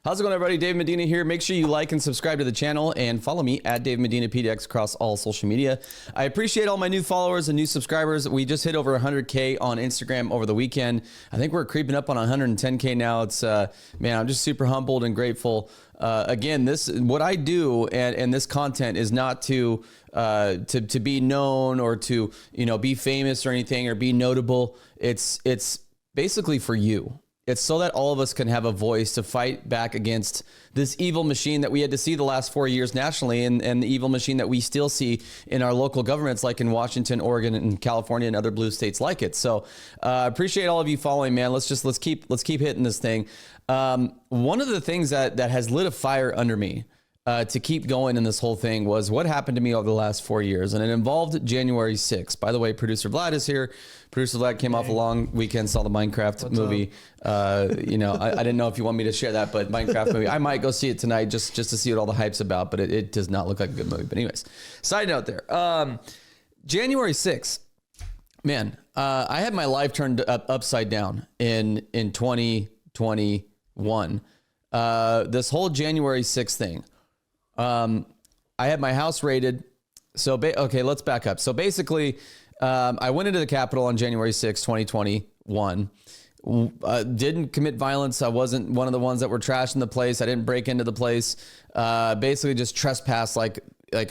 How's it going, everybody? Dave Medina here. Make sure you like and subscribe to the channel and follow me at Dave Medina PDX across all social media. I appreciate all my new followers and new subscribers. We just hit over 100K on Instagram over the weekend. I think we're creeping up on 110K now. It's man, I'm just super humbled and grateful. Again, what I do and this content is not to be known or to be famous or anything or be notable. It's basically for you. It's so that all of us can have a voice to fight back against this evil machine that we had to see the last 4 years nationally, and the evil machine that we still see in our local governments, like in Washington, Oregon, and California, and other blue states like it. So appreciate all of you following, man. Let's keep hitting this thing. One of the things that has lit a fire under me to keep going in this whole thing was what happened to me over the last 4 years. And it involved January 6th. By the way, producer Vlad is here. Producer Vlad came off a long weekend, saw the Minecraft movie. I didn't know if you want me to share that, but Minecraft movie, I might go see it tonight just to see what all the hype's about, but it does not look like a good movie. But anyways, side note there. January 6th, man, I had my life turned upside down in 2021. This whole January 6th thing. I had my house raided. So, okay, let's back up. So basically, I went into the Capitol on January 6, 2021. Didn't commit violence. I wasn't one of the ones that were trashing the place. I didn't break into the place. Basically just trespassed like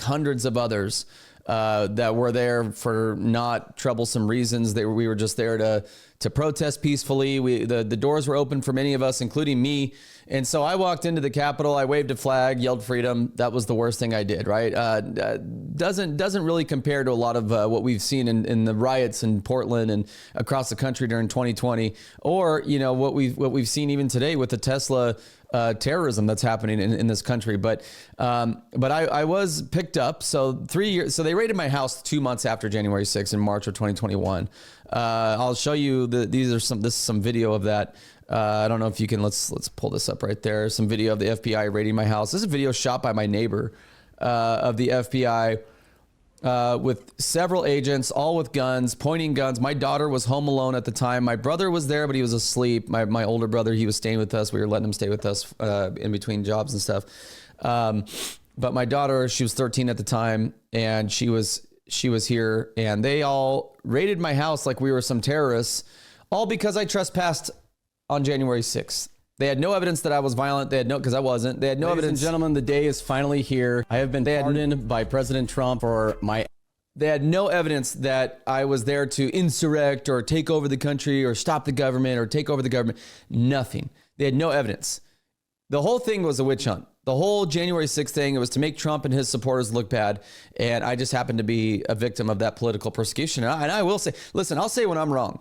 hundreds of others that were there for not troublesome reasons. We were just there to protest peacefully. The doors were open for many of us, including me. And so I walked into the Capitol. I waved a flag, yelled freedom. That was the worst thing I did, right? Doesn't really compare to a lot of what we've seen in the riots in Portland and across the country during 2020, or what we've seen even today with the Tesla terrorism that's happening in this country. But I was picked up. So 3 years. So they raided my house 2 months after January 6th in March of 2021. I'll show you this is some video of that. I don't know if you can, let's pull this up right there. Some video of the FBI raiding my house. This is a video shot by my neighbor of the FBI with several agents, all with guns, pointing guns. My daughter was home alone at the time. My brother was there, but he was asleep. My older brother, he was staying with us. We were letting him stay with us in between jobs and stuff. But my daughter, she was 13 at the time, and she was here, and they all raided my house like we were some terrorists, all because I trespassed on January 6th. They had no evidence that I was violent. Because I wasn't. They had no evidence. Ladies and gentlemen, the day is finally here. I have been pardoned by President Trump for my... They had no evidence that I was there to insurrect or take over the country or stop the government or take over the government. Nothing. They had no evidence. The whole thing was a witch hunt. The whole January 6th thing, it was to make Trump and his supporters look bad. And I just happened to be a victim of that political persecution. And I will say, listen, I'll say when I'm wrong.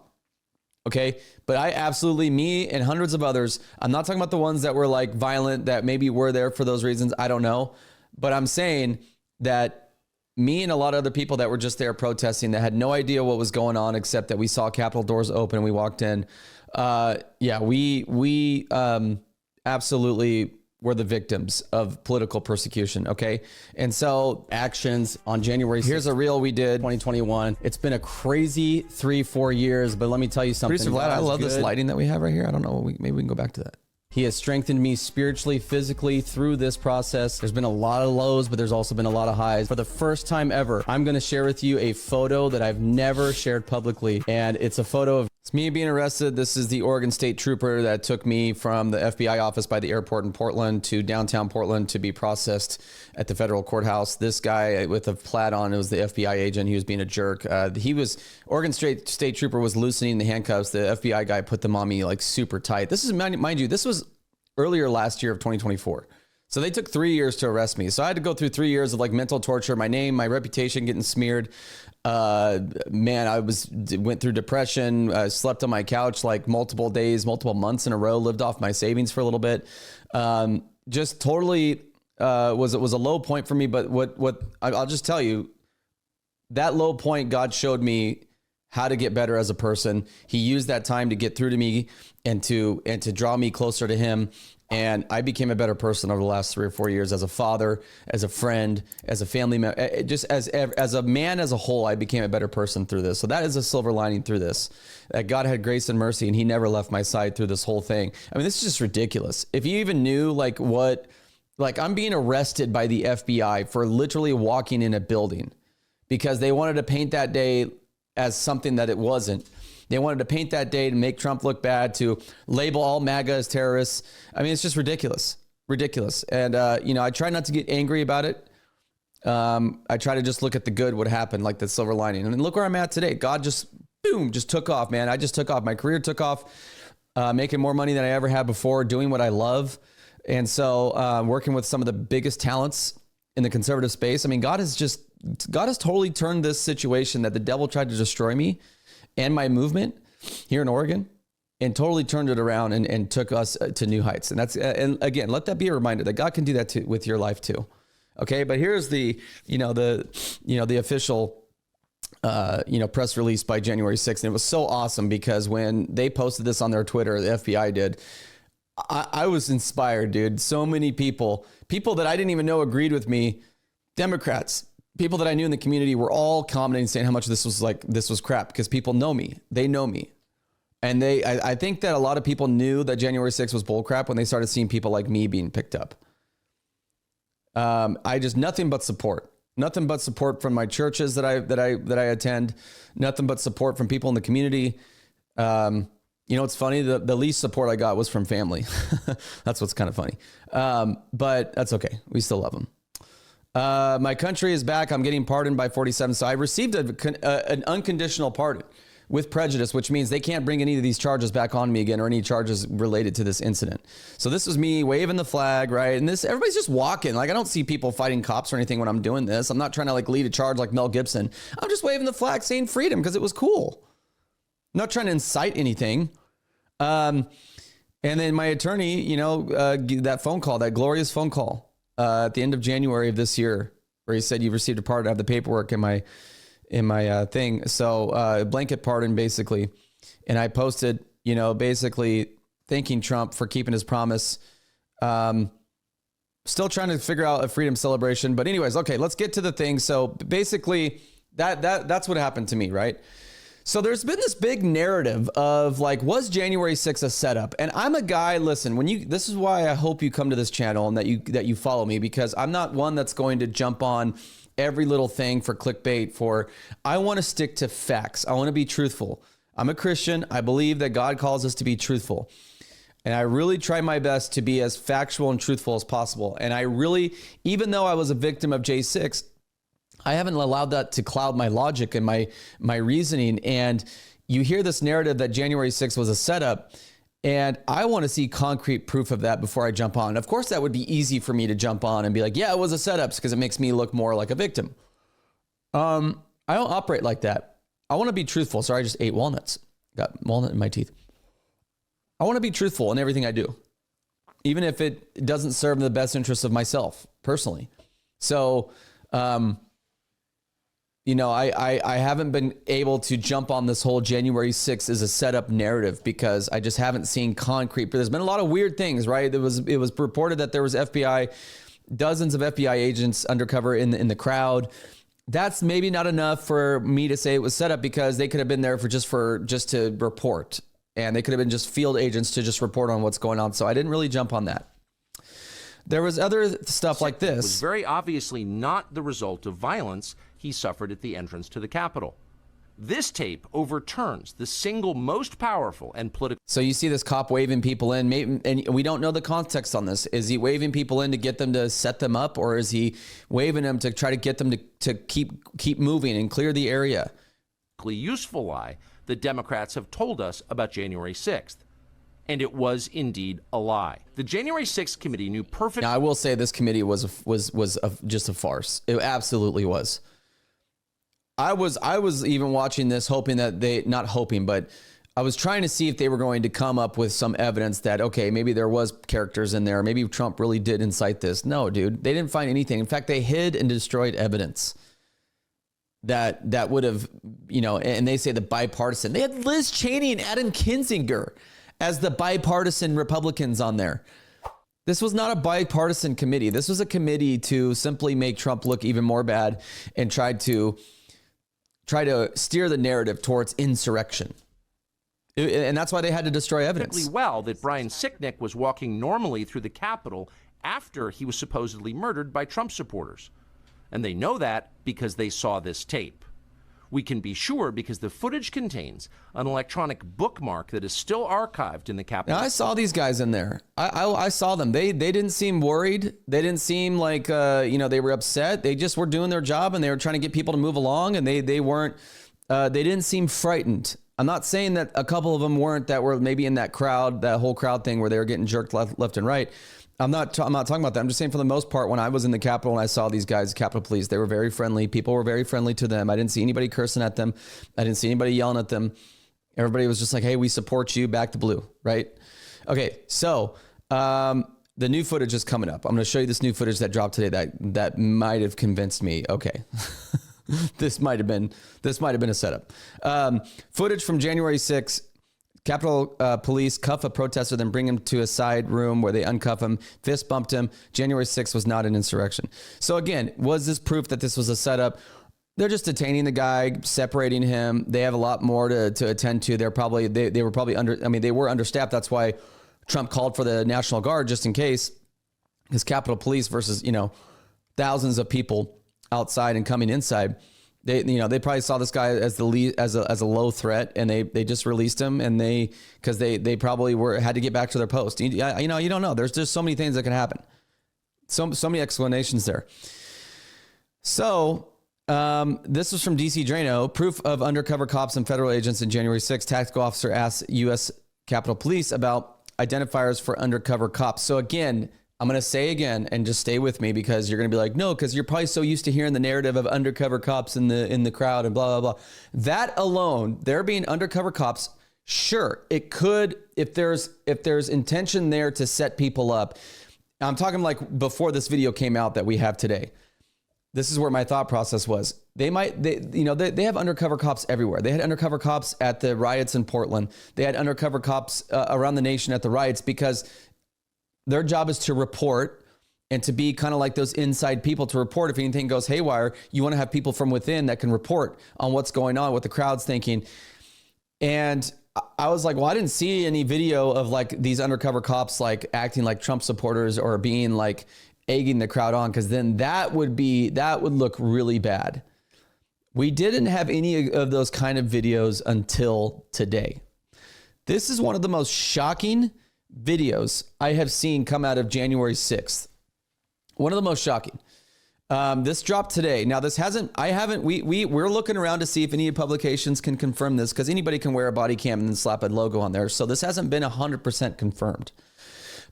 Okay. But I absolutely, me and hundreds of others, I'm not talking about the ones that were like violent, that maybe were there for those reasons. I don't know. But I'm saying that me and a lot of other people that were just there protesting that had no idea what was going on, except that we saw Capitol doors open and we walked in. We absolutely were the victims of political persecution, okay? And so actions on January 6th. Here's a reel we did 2021. It's been a crazy 3-4 years, but let me tell you something. Producer Vlad, I love this lighting that we have right here. I don't know, maybe we can go back to that. He has strengthened me spiritually, physically through this process. There's been a lot of lows, but there's also been a lot of highs. For the first time ever, I'm gonna share with you a photo that I've never shared publicly. And it's a photo of me being arrested. This is the Oregon State Trooper that took me from the FBI office by the airport in Portland to downtown Portland to be processed at the federal courthouse. This guy with a plaid on, it was the FBI agent. He was being a jerk. Oregon State Trooper was loosening the handcuffs. The FBI guy put them on me like super tight. This is, mind you, this was earlier last year of 2024. So they took 3 years to arrest me. So I had to go through 3 years of like mental torture, my name, my reputation getting smeared. Man, I went through depression, slept on my couch like multiple days, multiple months in a row, lived off my savings for a little bit. Just totally was a low point for me. But I'll just tell you, that low point, God showed me how to get better as a person. He used that time to get through to me and to draw me closer to him. And I became a better person over the last 3 or 4 years as a father, as a friend, as a family member, just as a man as a whole. I became a better person through this. So that is a silver lining through this, that God had grace and mercy, and he never left my side through this whole thing. I mean, this is just ridiculous. If you even knew like I'm being arrested by the FBI for literally walking in a building because they wanted to paint that day as something that it wasn't. They wanted to paint that day to make Trump look bad, to label all MAGA as terrorists. I mean, it's just ridiculous. And, I try not to get angry about it. I try to just look at the good, what happened, like the silver lining. And look where I'm at today. God just took off, man. I just took off. My career took off, making more money than I ever had before, doing what I love. And so working with some of the biggest talents in the conservative space. I mean, God has totally turned this situation that the devil tried to destroy me and my movement here in Oregon, and totally turned it around and took us to new heights. And that's, and again, let that be a reminder that God can do that too, with your life too. Okay. But here's the official, press release by January 6th. And it was so awesome because when they posted this on their Twitter, the FBI did, I was inspired, dude. So many people that I didn't even know agreed with me, Democrats, people that I knew in the community were all commenting, saying how much this was crap, because people know me. They know me. And I think that a lot of people knew that January 6th was bullcrap when they started seeing people like me being picked up. Nothing but support from my churches that I attend, nothing but support from people in the community. It's funny. The least support I got was from family. That's what's kind of funny. But that's okay. We still love them. My country is back. I'm getting pardoned by 47. So I received an unconditional pardon with prejudice, which means they can't bring any of these charges back on me again, or any charges related to this incident. So this was me waving the flag, right? And everybody's just walking. Like, I don't see people fighting cops or anything when I'm doing this. I'm not trying to lead a charge like Mel Gibson. I'm just waving the flag saying freedom because it was cool. I'm not trying to incite anything. And then my attorney, that phone call, that glorious phone call, at the end of January of this year, where he said, you've received a pardon. I have the paperwork in my thing. So, blanket pardon, basically. And I posted, basically thanking Trump for keeping his promise. Still trying to figure out a freedom celebration, but anyways, okay, let's get to the thing. So basically that's what happened to me. Right. So there's been this big narrative of was January 6th a setup? And I'm a guy, listen, this is why I hope you come to this channel and that you follow me, because I'm not one that's going to jump on every little thing for clickbait. I want to stick to facts. I want to be truthful. I'm a Christian. I believe that God calls us to be truthful. And I really try my best to be as factual and truthful as possible. And I really, even though I was a victim of J6, I haven't allowed that to cloud my logic and my reasoning. And you hear this narrative that January 6th was a setup, and I want to see concrete proof of that before I jump on. Of course, that would be easy for me to jump on and be like, yeah, it was a setup, because it makes me look more like a victim. I don't operate like that. I want to be truthful. Sorry, I just ate walnuts. Got walnut in my teeth. I want to be truthful in everything I do, even if it doesn't serve the best interests of myself personally. So, I haven't been able to jump on this whole January 6th as a setup narrative because I just haven't seen concrete. But there's been a lot of weird things, right? It was reported that there was dozens of FBI agents undercover in the crowd. That's maybe not enough for me to say it was set up, because they could have been there just to report, and they could have been just field agents to just report on what's going on. So I didn't really jump on that. There was other stuff like this. It was very obviously not the result of violence he suffered at the entrance to the Capitol. This tape overturns the single most powerful and political. So you see this cop waving people in, and we don't know the context on this. Is he waving people in to get them to set them up, or is he waving them to try to get them to keep moving and clear the area? Useful lie the Democrats have told us about January 6th. And it was indeed a lie. The January 6th committee knew perfectly. Now, I will say this committee was just a farce. It absolutely was. I was even watching this hoping that but I was trying to see if they were going to come up with some evidence that, okay, maybe there was characters in there. Maybe Trump really did incite this. No, dude, they didn't find anything. In fact, they hid and destroyed evidence that would have, and they say the bipartisan. They had Liz Cheney and Adam Kinzinger as the bipartisan Republicans on there. This was not a bipartisan committee. This was a committee to simply make Trump look even more bad and try to steer the narrative towards insurrection. And that's why they had to destroy evidence. Well, that Brian Sicknick was walking normally through the Capitol after he was supposedly murdered by Trump supporters. And they know that because they saw this tape. We can be sure because the footage contains an electronic bookmark that is still archived in the Capitol. Now, I saw these guys in there. I saw them. They didn't seem worried. They didn't seem like they were upset. They just were doing their job and they were trying to get people to move along. And they didn't seem frightened. I'm not saying that a couple of them weren't, that were maybe in that crowd, that whole crowd thing where they were getting jerked left and right. I'm not talking about that. I'm just saying for the most part, when I was in the Capitol and I saw these guys, Capitol Police, they were very friendly. People were very friendly to them. I didn't see anybody cursing at them. I didn't see anybody yelling at them. Everybody was just like, hey, we support you, back to blue, right? Okay, so the new footage is coming up. I'm going to show you this new footage that dropped today that might have convinced me. Okay. This might have been a setup. Footage from January 6th. Capitol Police cuff a protester, then bring him to a side room where they uncuff him, fist bumped him. January 6th was not an insurrection. So again, was this proof that this was a setup? They're just detaining the guy, separating him. They have a lot more to attend to. They were probably understaffed. That's why Trump called for the National Guard just in case. Because Capitol Police versus, thousands of people outside and coming inside. They probably saw this guy as a low threat, and they just released him, and because they probably had to get back to their post. You don't know. There's just so many things that can happen. So many explanations there. So this was from DC Drano. Proof of undercover cops and federal agents in January 6th. Tactical officer asks U.S. Capitol Police about identifiers for undercover cops. So again, I'm going to say again, and just stay with me because you're going to be like, no, because you're probably so used to hearing the narrative of undercover cops in the crowd and blah, blah, blah. That alone, there being undercover cops, sure, it could, if there's intention there to set people up. I'm talking like before this video came out that we have today. This is where my thought process was. They have undercover cops everywhere. They had undercover cops at the riots in Portland. They had undercover cops around the nation at the riots because their job is to report and to be kind of like those inside people to report. If anything goes haywire, you want to have people from within that can report on what's going on, what the crowd's thinking. And I was like, well, I didn't see any video of like these undercover cops like acting like Trump supporters or being like egging the crowd on, because then that would look really bad. We didn't have any of those kind of videos until today. This is one of the most shocking videos I have seen come out of January 6th. One of the most shocking. This dropped today. Now we're looking around to see if any publications can confirm this, because anybody can wear a body cam and then slap a logo on there. So this hasn't been 100% confirmed.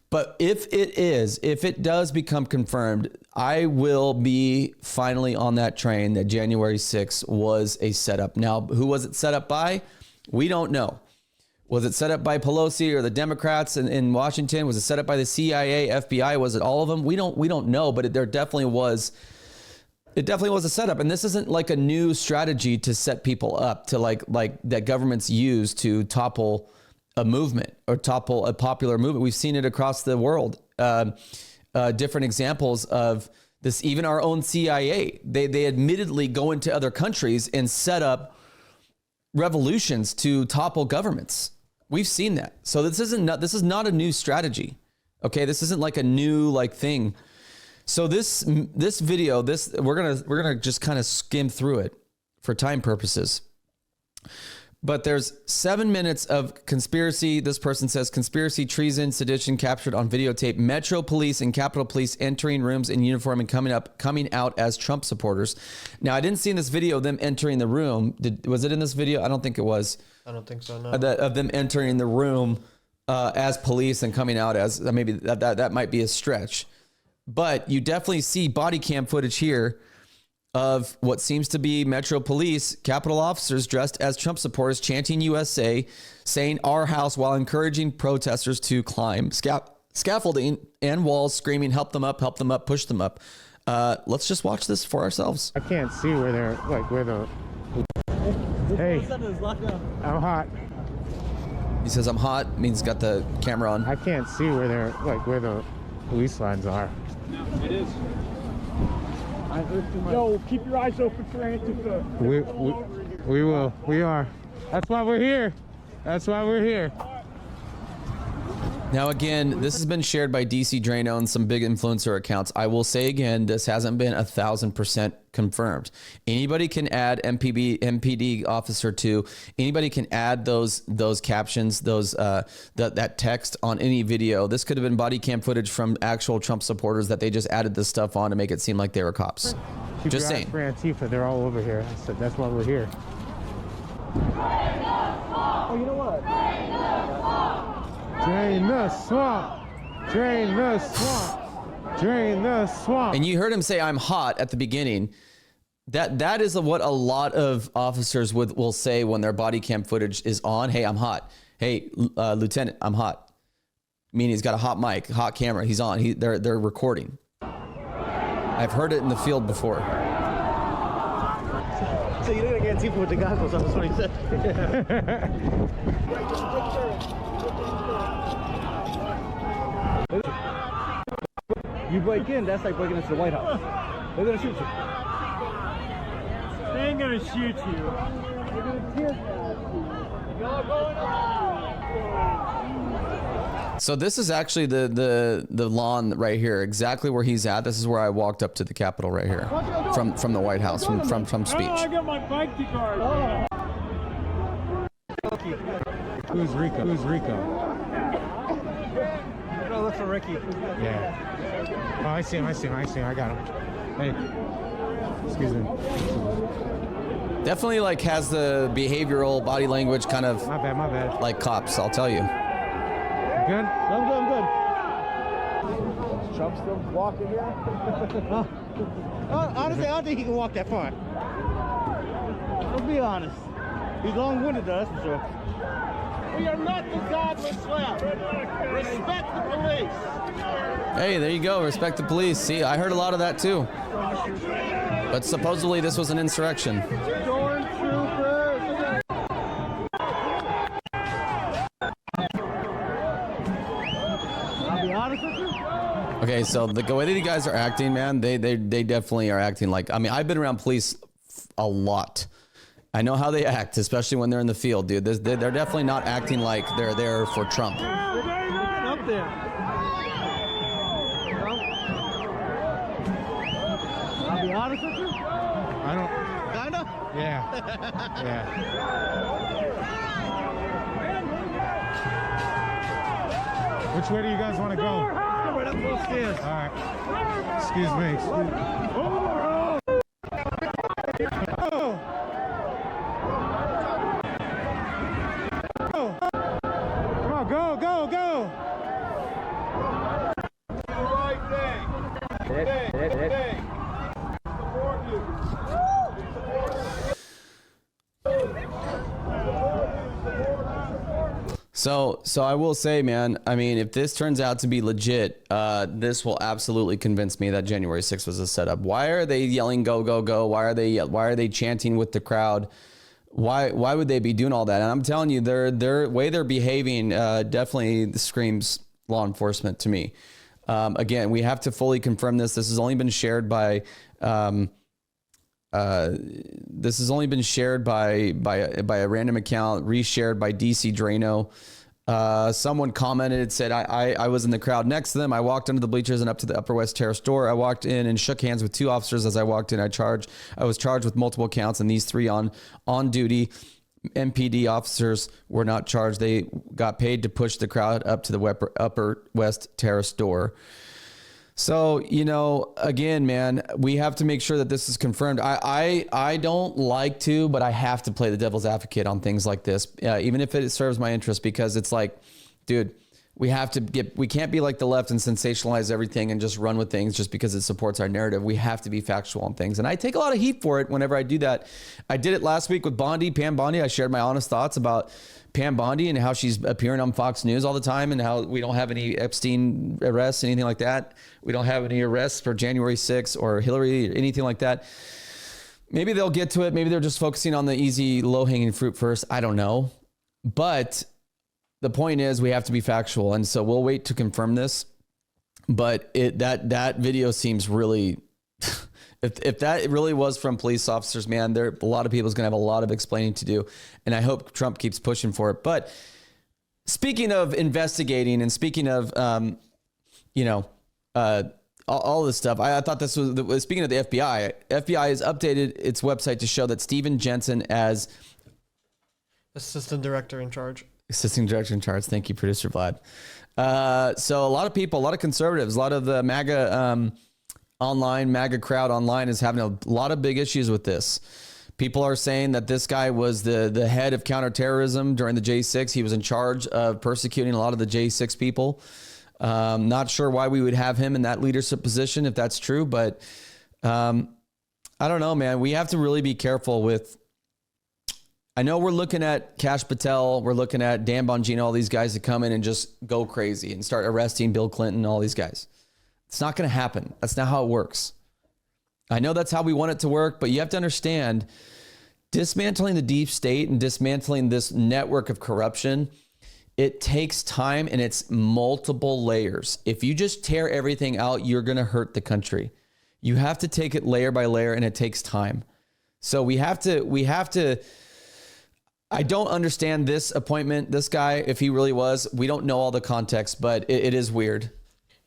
But if it does become confirmed, I will be finally on that train that January 6th was a setup. Now, who was it set up by? We don't know. Was it set up by Pelosi or the Democrats in Washington? Was it set up by the CIA, FBI? Was it all of them? We don't know, but there definitely was. It definitely was a setup, and this isn't like a new strategy to set people up to like that governments use to topple a movement or topple a popular movement. We've seen it across the world. Different examples of this. Even our own CIA, they admittedly go into other countries and set up revolutions to topple governments. We've seen that. So this is not a new strategy. Okay, this isn't like a new thing. So this video, we're gonna just kind of skim through it for time purposes. But there's 7 minutes of conspiracy. This person says conspiracy, treason, sedition captured on videotape. Metro Police and Capitol Police entering rooms in uniform and coming out as Trump supporters. Now, I didn't see in this video them entering the room. Was it in this video? I don't think it was. I don't think so. No. Of them entering the room as police and coming out as maybe that might be a stretch. But you definitely see body cam footage here of what seems to be Metro Police, Capitol officers dressed as Trump supporters, chanting USA, saying our house, while encouraging protesters to climb scaffolding and walls, screaming, help them up, push them up. Let's just watch this for ourselves. I can't see where they're Hey, I'm hot. He says I'm hot, means got the camera on. I can't see where they're police lines are. It is. Yo, keep your eyes open for Antifa. We will. We are. That's why we're here. That's why we're here. Now, again, this has been shared by DC Drano and some big influencer accounts. I will say again, this hasn't been 1,000% confirmed. Anybody can add MPD officer to. Anybody can add those captions, that text on any video. This could have been body cam footage from actual Trump supporters that they just added this stuff on to make it seem like they were cops. Keep Just your eyes saying. for Antifa. They're all over here. I said that's why we're here. Oh, you know what? Drain the swamp. Drain the swamp. Drain the swamp. And you heard him say, "I'm hot" at the beginning. That is what a lot of officers will say when their body cam footage is on. Hey, I'm hot. Hey, Lieutenant, I'm hot. Meaning he's got a hot mic, hot camera. He's on. They're recording. I've heard it in the field before. So you're gonna get Antifa with the goggles on, that's what he said. You break in, that's like breaking into the White House. They're gonna shoot you. They ain't gonna shoot you. They're gonna tear gas you. Y'all going on. So this is actually the lawn right here, exactly where he's at. This is where I walked up to the Capitol right here, from the White House, from speech. Oh, I got my bike to guard. Who's Rico? Who's Rico? Go look for Ricky. Yeah. Oh, I see him. I got him. Hey. Excuse me. Definitely like has the behavioral body language kind of My bad. like cops, I'll tell you. Good? I'm good. Is Trump still walking here? Honestly, I don't think he can walk that far. Let's be honest. He's long-winded though, that's for sure. We are not the godless left. Respect the police. Hey, there you go. Respect the police. See, I heard a lot of that too. But supposedly this was an insurrection. Stormtroopers. I'll be honest with you. Okay, so the way that you guys are acting, man, they definitely are acting like, I mean, I've been around police a lot. I know how they act, especially when they're in the field, dude. They're definitely not acting like they're there for Trump. Up there. I'll be honest with you. I don't. Kinda? Yeah. Yeah. Which way do you guys want to go? Right up those stairs. All right. Excuse me. Oh. Come on, go. So I will say, man, I mean, if this turns out to be legit, this will absolutely convince me that January 6th was a setup. Why are they yelling "go, go, go"? Why are they chanting with the crowd? Why would they be doing all that? And I'm telling you, their way they're behaving definitely screams law enforcement to me. Again, we have to fully confirm this. This has only been shared by a random account, reshared by DC Drano. Someone commented, said, I was in the crowd next to them. I walked under the bleachers and up to the Upper West Terrace door. I walked in and shook hands with two officers as I walked in. I was charged with multiple counts, and these three on duty MPD officers were not charged. They got paid to push the crowd up to the Upper West Terrace door. So, you know, again, man, we have to make sure that this is confirmed. I don't like to, but I have to play the devil's advocate on things like this, even if it serves my interest, because it's like, dude, we can't be like the left and sensationalize everything and just run with things just because it supports our narrative. We have to be factual on things. And I take a lot of heat for it whenever I do that. I did it last week with Pam Bondi. I shared my honest thoughts about Pam Bondi and how she's appearing on Fox News all the time and how we don't have any Epstein arrests, anything like that. We don't have any arrests for January 6th or Hillary or anything like that. Maybe they'll get to it. Maybe they're just focusing on the easy, low-hanging fruit first. I don't know. But the point is we have to be factual. And so we'll wait to confirm this. But that video seems really, if that really was from police officers, man, a lot of people's going to have a lot of explaining to do. And I hope Trump keeps pushing for it. But speaking of investigating and speaking of, all this stuff, I thought this was, speaking of the FBI has updated its website to show that Stephen Jensen as Assistant Director in Charge. Thank you, producer Vlad. So a lot of people, a lot of conservatives, a lot of the MAGA crowd online is having a lot of big issues with this. People are saying that this guy was the head of counterterrorism during the J6. He was in charge of persecuting a lot of the J6 people. Not sure why we would have him in that leadership position if that's true, but I don't know, man. We have to really be careful with. I know we're looking at Kash Patel, we're looking at Dan Bongino, all these guys that come in and just go crazy and start arresting Bill Clinton, all these guys. It's not going to happen. That's not how it works. I know that's how we want it to work, but you have to understand, dismantling the deep state and dismantling this network of corruption, it takes time and it's multiple layers. If you just tear everything out, you're going to hurt the country. You have to take it layer by layer, and it takes time. So we have to, I don't understand this appointment, this guy, if he really was. We don't know all the context, but it is weird.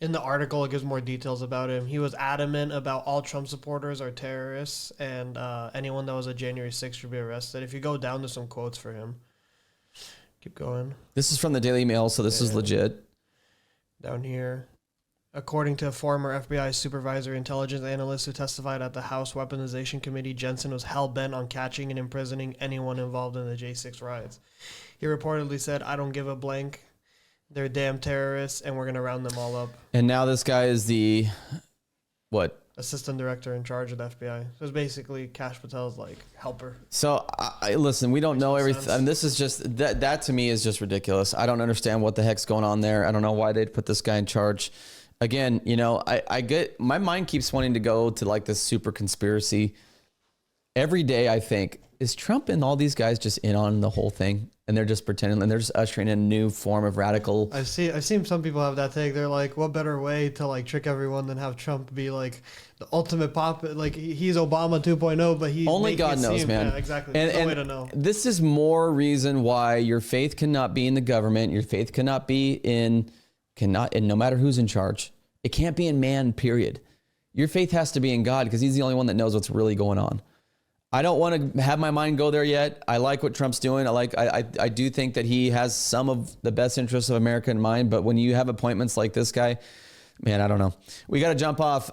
In the article, it gives more details about him. He was adamant about all Trump supporters are terrorists, and anyone that was a January 6th should be arrested. If you go down to some quotes for him. Keep going. This is from the Daily Mail, so this is legit. Down here. According to a former FBI supervisor intelligence analyst who testified at the House Weaponization Committee, Jensen was hell-bent on catching and imprisoning anyone involved in the J6 riots. He reportedly said, "I don't give a blank. They're damn terrorists, and we're going to round them all up." And now this guy is the, what? Assistant Director in Charge of the FBI. So it's basically Kash Patel's helper. So listen, we don't know everything. I mean, this is just, that to me is just ridiculous. I don't understand what the heck's going on there. I don't know why they'd put this guy in charge. Again, I get, my mind keeps wanting to go to this super conspiracy. Every day I think, is Trump and all these guys just in on the whole thing? And they're just pretending, and they're just ushering in a new form of radical. I've seen some people have that take. They're like, what better way to trick everyone than have Trump be the ultimate pop? He's Obama 2.0, but he only God knows, man. Yeah, exactly. There's no way to know. This is more reason why your faith cannot be in the government. Your faith cannot be and no matter who's in charge, it can't be in man, period. Your faith has to be in God, because he's the only one that knows what's really going on. I don't want to have my mind go there yet. I like what Trump's doing. I do think that he has some of the best interests of America in mind, but when you have appointments like this guy, man, I don't know. We got to jump off.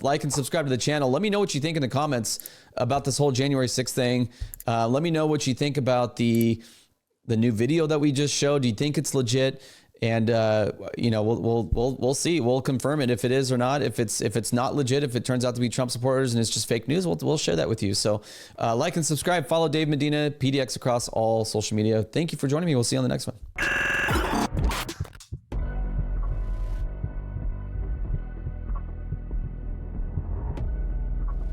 Like and subscribe to the channel. Let me know what you think in the comments about this whole January 6th thing. Let me know what you think about the new video that we just showed. Do you think it's legit? And we'll see. We'll confirm it if it is or not. If it's not legit, if it turns out to be Trump supporters and it's just fake news, we'll share that with you. So like and subscribe. Follow Dave Medina, PDX, across all social media. Thank you for joining me. We'll see you on the next one.